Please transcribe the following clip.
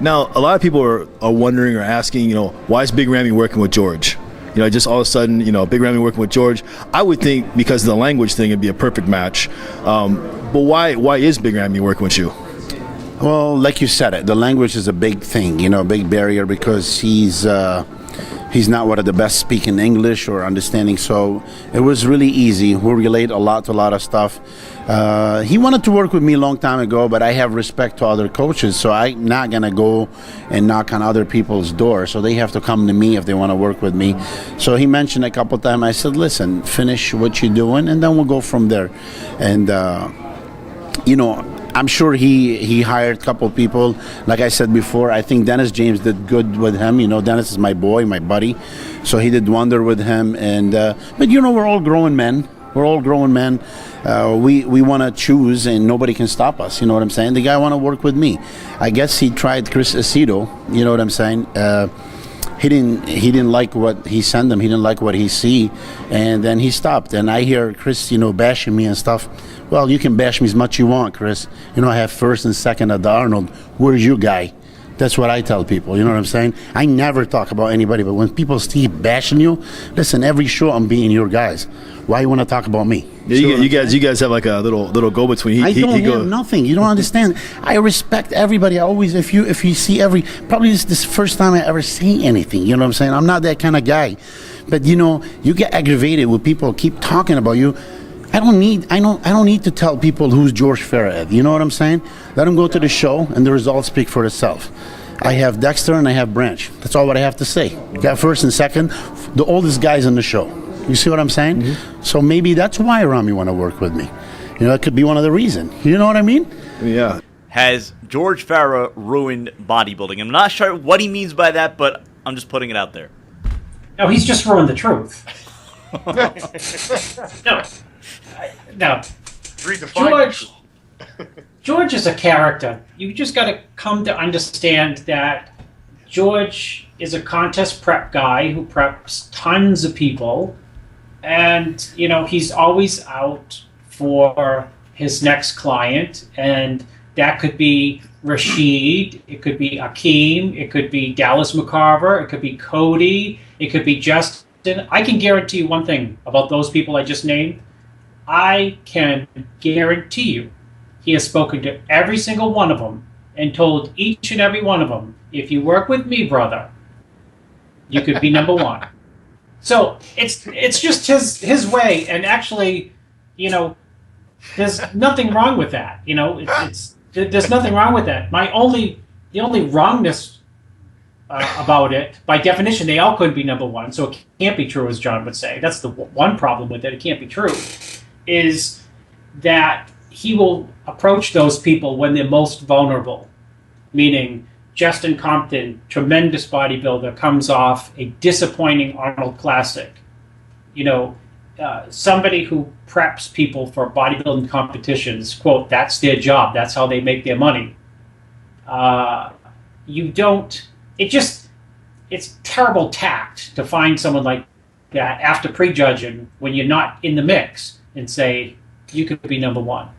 Now, a lot of people are wondering or asking, why is Big Ramy working with George? Just all of a sudden, Big Ramy working with George. I would think because of the language thing, it'd be a perfect match. But why is Big Ramy working with you? Well, like you said, the language is a big thing, a big barrier, because he's not one of the best speaking English or understanding. So it was really easy. We relate a lot to a lot of stuff. He wanted to work with me a long time ago, but I have respect to other coaches, so I'm not gonna go and knock on other people's doors. So they have to come to me if they want to work with me. So he mentioned a couple times. I said, listen, finish what you're doing, and then we'll go from there. And I'm sure he hired a couple people. Like I said before, I think Dennis James did good with him. Dennis is my boy, my buddy, so he did wonder with him. And but we're all grown men. We're all grown men. We want to choose, and nobody can stop us. You know what I'm saying? The guy want to work with me. I guess he tried Chris Aceto. You know what I'm saying? He didn't like what he sent him. He didn't like what he see, and then he stopped. And I hear Chris, bashing me and stuff. Well, you can bash me as much you want, Chris. I have first and second at the Arnold. Where's your guy? That's what I tell people. You know what I'm saying? I never talk about anybody, but when people keep bashing you, listen. Every show I'm being your guys. Why you want to talk about me? Yeah, you guys have like a little go between. I don't have nothing. You don't understand. I respect everybody. I always, if you see probably this is the first time I ever say anything. You know what I'm saying? I'm not that kind of guy. But you get aggravated when people keep talking about you. I don't need to tell people who's George Farah. You know what I'm saying? Let them go to the show, and the results speak for itself. I have Dexter and I have Branch. That's all what I have to say. Got first and second, the oldest guys on the show. You see what I'm saying? Mm-hmm. So maybe that's why Ramy want to work with me. That could be one of the reasons. You know what I mean? Yeah. Has George Farah ruined bodybuilding? I'm not sure what he means by that, but I'm just putting it out there. No, he's just ruined the truth. No. George is a character. You just got to come to understand that George is a contest prep guy who preps tons of people, and he's always out for his next client, and that could be Rashid, it could be Akeem, it could be Dallas McCarver, it could be Cody, it could be Justin. I can guarantee you one thing about those people I just named. I can guarantee you he has spoken to every single one of them and told each and every one of them, if you work with me, brother, you could be number one. So it's just his way, and actually, there's nothing wrong with that. There's nothing wrong with that. The only wrongness about it, by definition, they all couldn't be number one, so it can't be true, as John would say. That's the one problem with it. It can't be true. Is that he will approach those people when they're most vulnerable, meaning Justin Compton, tremendous bodybuilder, comes off a disappointing Arnold Classic. Somebody who preps people for bodybuilding competitions, quote, that's their job, that's how they make their money. It's terrible tact to find someone like that after prejudging when you're not in the mix and say, you could be number one.